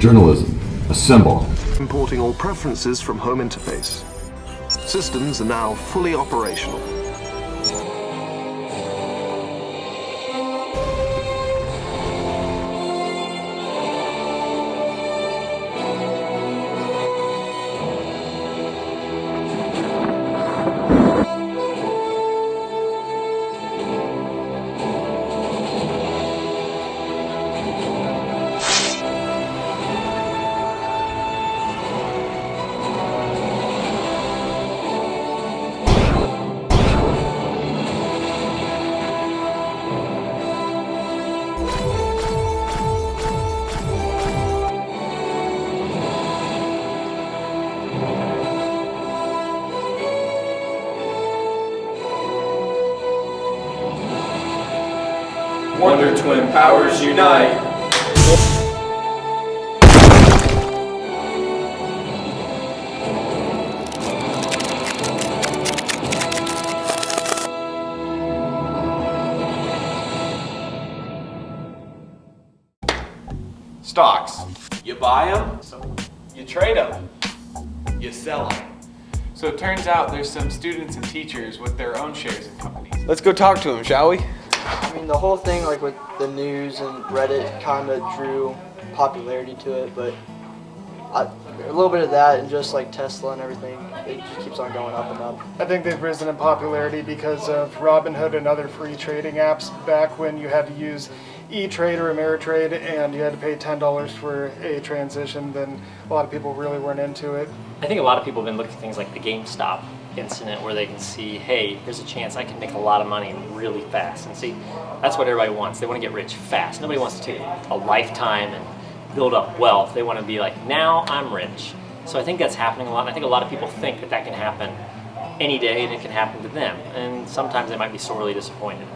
Journalism, assemble. Importing all preferences from home interface. Systems are now fully operational. Wonder Twin powers unite! Stocks. You buy them, so you trade them, you sell them. So it turns out there's some students and teachers with their own shares in companies. Let's go talk to them, shall we? I mean, the whole thing, like with the news and Reddit, kind of drew popularity to it, but a little bit of that and just like Tesla and everything, it just keeps on going up and up. I think they've risen in popularity because of Robinhood and other free trading apps back when you had to use E-Trade or Ameritrade and you had to pay $10 for a transition. Then a lot of people really weren't into it. I think a lot of people have been looking at things like the GameStop incident where they can see, hey, there's a chance I can make a lot of money really fast. And see, that's what everybody wants. They want to get rich fast. Nobody wants to take a lifetime and build up wealth. They want to be like, now I'm rich. So I think that's happening a lot. And I think a lot of people think that that can happen any day and it can happen to them. And sometimes they might be sorely disappointed.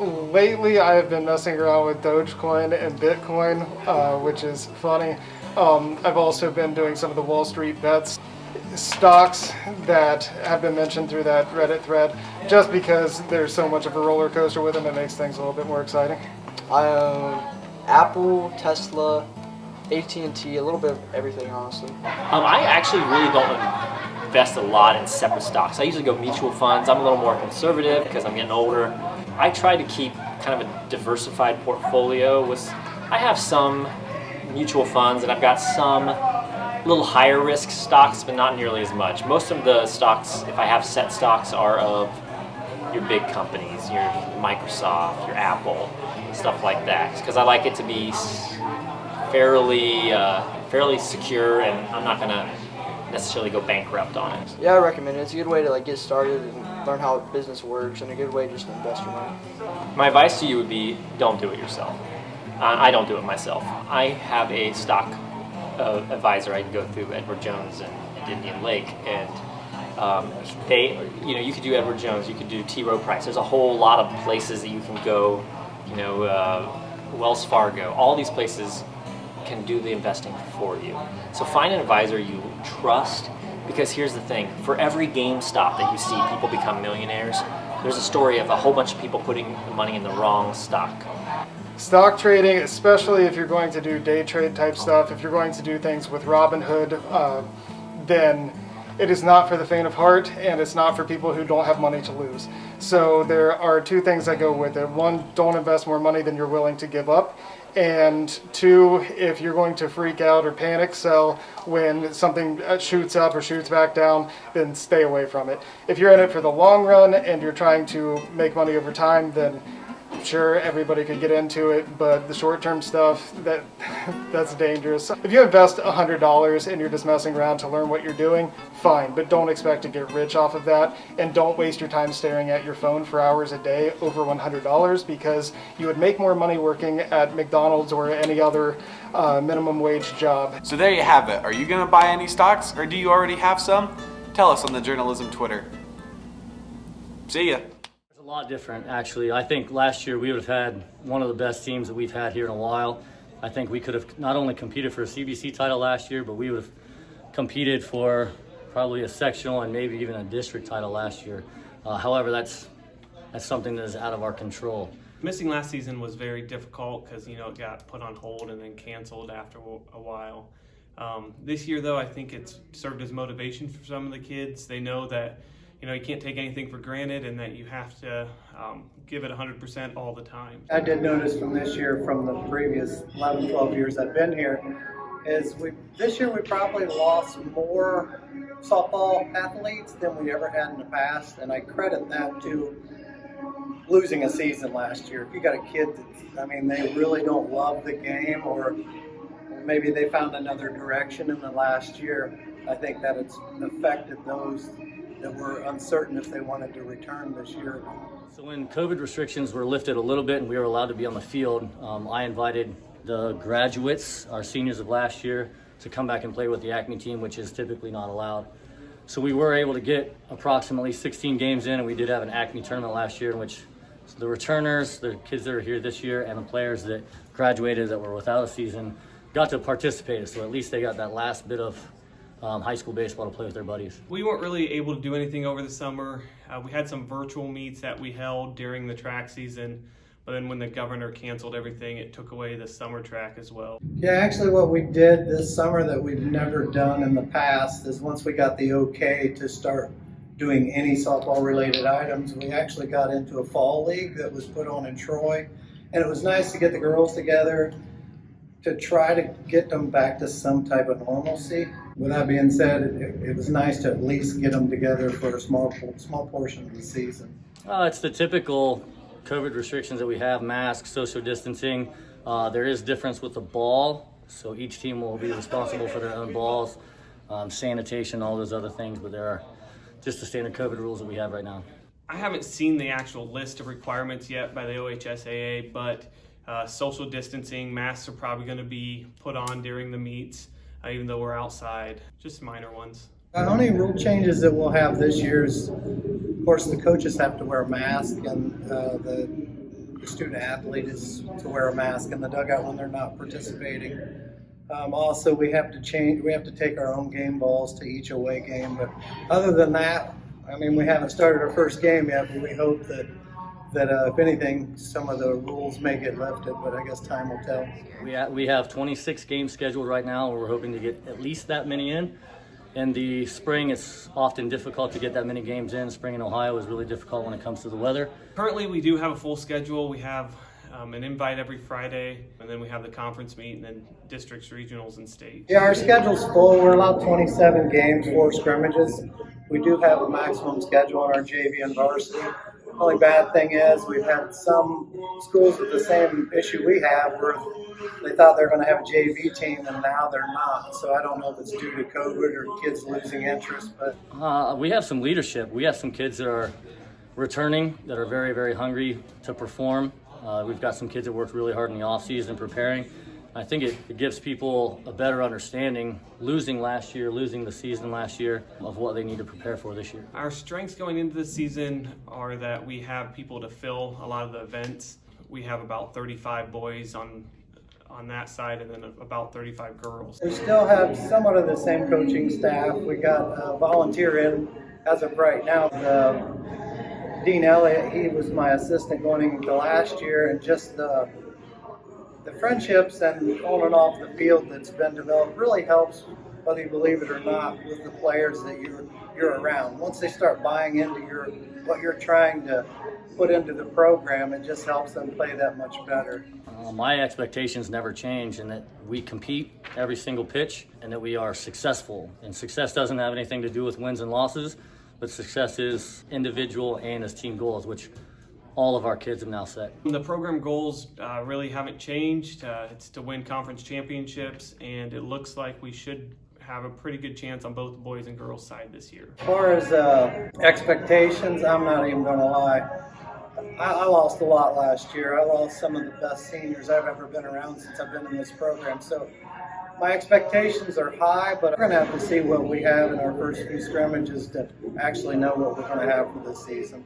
Lately, I have been messing around with Dogecoin and Bitcoin, which is funny. I've also been doing some of the Wall Street bets. Stocks that have been mentioned through that Reddit thread, just because there's so much of a roller coaster with them, it makes things a little bit more exciting. I own Apple, Tesla, AT&T, a little bit of everything, honestly. I actually really don't invest a lot in separate stocks. I usually go mutual funds. I'm a little more conservative because I'm getting older. I try to keep kind of a diversified portfolio. I have some mutual funds and I've got some little higher risk stocks, but not nearly as much. Most of the stocks, if I have set stocks, are of your big companies, your Microsoft, your Apple, stuff like that, because I like it to be fairly secure, and I'm not going to necessarily go bankrupt on it. Yeah, I recommend it. It's a good way to get started and learn how business works, and a good way just to invest your money. My advice to you would be, don't do it yourself. I don't do it myself. I have a stock advisor I can go through, Edward Jones and Indian Lake, and you could do Edward Jones, you could do T. Rowe Price. There's a whole lot of places that you can go, Wells Fargo. All these places can do the investing for you. So find an advisor you trust, because here's the thing, for every GameStop that you see people become millionaires, there's a story of a whole bunch of people putting the money in the wrong stock. Stock trading, especially if you're going to do day trade type stuff, if you're going to do things with Robinhood, then it is not for the faint of heart, and it's not for people who don't have money to lose. So there are two things that go with it. One, don't invest more money than you're willing to give up. And two, if you're going to freak out or panic sell when something shoots up or shoots back down, then stay away from it. If you're in it for the long run and you're trying to make money over time, then sure, everybody could get into it, but the short-term stuff, that's dangerous. If you invest $100 and you're just messing around to learn what you're doing, fine, but don't expect to get rich off of that, and don't waste your time staring at your phone for hours a day over $100, because you would make more money working at McDonald's or any other minimum wage job. So there you have it. Are you going to buy any stocks, or do you already have some? Tell us on the Journalism Twitter. See ya. A lot different, actually. I think last year we would have had one of the best teams that we've had here in a while. I think we could have not only competed for a CBC title last year, but we would have competed for probably a sectional and maybe even a district title last year. However, that's something that is out of our control. Missing last season was very difficult because, it got put on hold and then canceled after a while. This year, though, I think it's served as motivation for some of the kids. They know that, you can't take anything for granted and that you have to give it 100% all the time. I did notice from this year, from the previous 11, 12 years I've been here, this year we probably lost more softball athletes than we ever had in the past, and I credit that to losing a season last year. If you got a kid that, they really don't love the game, or maybe they found another direction in the last year, I think that it's affected those that were uncertain if they wanted to return this year. So when COVID restrictions were lifted a little bit and we were allowed to be on the field, I invited the graduates, our seniors of last year, to come back and play with the Acme team, which is typically not allowed. So we were able to get approximately 16 games in, and we did have an Acme tournament last year in which the returners, the kids that are here this year, and the players that graduated that were without a season got to participate. So at least they got that last bit of high school baseball to play with their buddies. We weren't really able to do anything over the summer. We had some virtual meets that we held during the track season, but then when the governor canceled everything, it took away the summer track as well. Yeah, actually what we did this summer that we've never done in the past is once we got the okay to start doing any softball related items, we actually got into a fall league that was put on in Troy, and it was nice to get the girls together to try to get them back to some type of normalcy. With that being said, it was nice to at least get them together for a small portion of the season. It's the typical COVID restrictions that we have: masks, social distancing. There is difference with the ball, so each team will be responsible for their own balls, sanitation, all those other things, but there are just the standard COVID rules that we have right now. I haven't seen the actual list of requirements yet by the OHSAA, but social distancing, masks are probably going to be put on during the meets, even though we're outside, just minor ones. The only rule changes that we'll have this year is, of course, the coaches have to wear a mask, and the student athlete is to wear a mask in the dugout when they're not participating. Also, we have to take our own game balls to each away game. But other than that, we haven't started our first game yet, but we hope that if anything, some of the rules may get lifted, but I guess time will tell. We have 26 games scheduled right now, and we're hoping to get at least that many in. In the spring, it's often difficult to get that many games in. Spring in Ohio is really difficult when it comes to the weather. Currently, we do have a full schedule. We have an invite every Friday, and then we have the conference meet, and then districts, regionals, and state. Yeah, our schedule's full. We're allowed 27 games, 4 scrimmages. We do have a maximum schedule on our JV and varsity. The only bad thing is we've had some schools with the same issue we have, where they thought they were going to have a JV team and now they're not. So I don't know if it's due to COVID or kids losing interest. But we have some leadership. We have some kids that are returning that are very, very hungry to perform. We've got some kids that worked really hard in the off season preparing. I think it gives people a better understanding, losing the season last year, of what they need to prepare for this year. Our strengths going into the season are that we have people to fill a lot of the events. We have about 35 boys on that side, and then about 35 girls. We still have somewhat of the same coaching staff. We got a volunteer in as of right now. Dean Elliott, he was my assistant going into last year, and just the friendships and on and off the field that's been developed really helps, whether you believe it or not, with the players that you're around. Once they start buying into what you're trying to put into the program, it just helps them play that much better. My expectations never change, in that we compete every single pitch and that we are successful. And success doesn't have anything to do with wins and losses, but success is individual and as team goals, which all of our kids have now set. The program goals really haven't changed. It's to win conference championships, and it looks like we should have a pretty good chance on both the boys and girls side this year. As far as expectations, I'm not even going to lie. I lost a lot last year. I lost some of the best seniors I've ever been around since I've been in this program. So my expectations are high, but we're going to have to see what we have in our first few scrimmages to actually know what we're going to have for this season.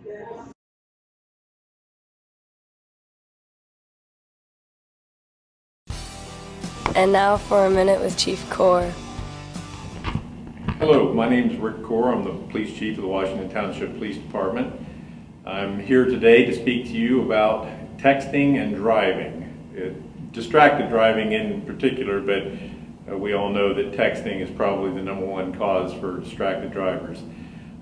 And now for a minute with Chief Core. Hello, my name is Rick Core. I'm the police chief of the Washington Township Police Department. I'm here today to speak to you about texting and driving. Distracted driving in particular, but we all know that texting is probably the #1 cause for distracted drivers.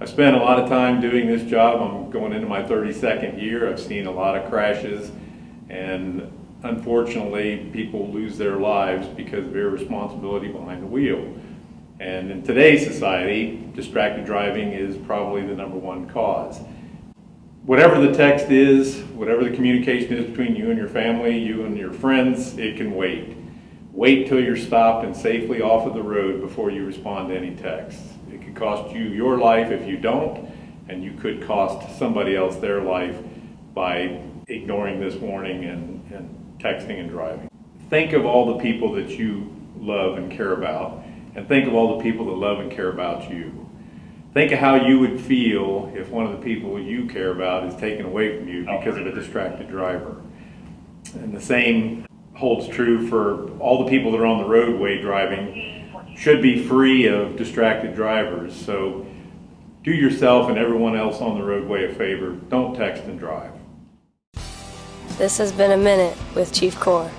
I spent a lot of time doing this job. I'm going into my 32nd year. I've seen a lot of crashes, and unfortunately people lose their lives because of irresponsibility behind the wheel. And in today's society, distracted driving is probably the #1 cause. Whatever the text is, whatever the communication is between you and your family, you and your friends, it can wait. Wait till you're stopped and safely off of the road before you respond to any texts. It could cost you your life if you don't, and you could cost somebody else their life by ignoring this warning and texting and driving. Think of all the people that you love and care about, and think of all the people that love and care about you. Think of how you would feel if one of the people you care about is taken away from you because of a distracted driver. And the same holds true for all the people that are on the roadway driving. Should be free of distracted drivers. So do yourself and everyone else on the roadway a favor. Don't text and drive. This has been A Minute with Chief Core.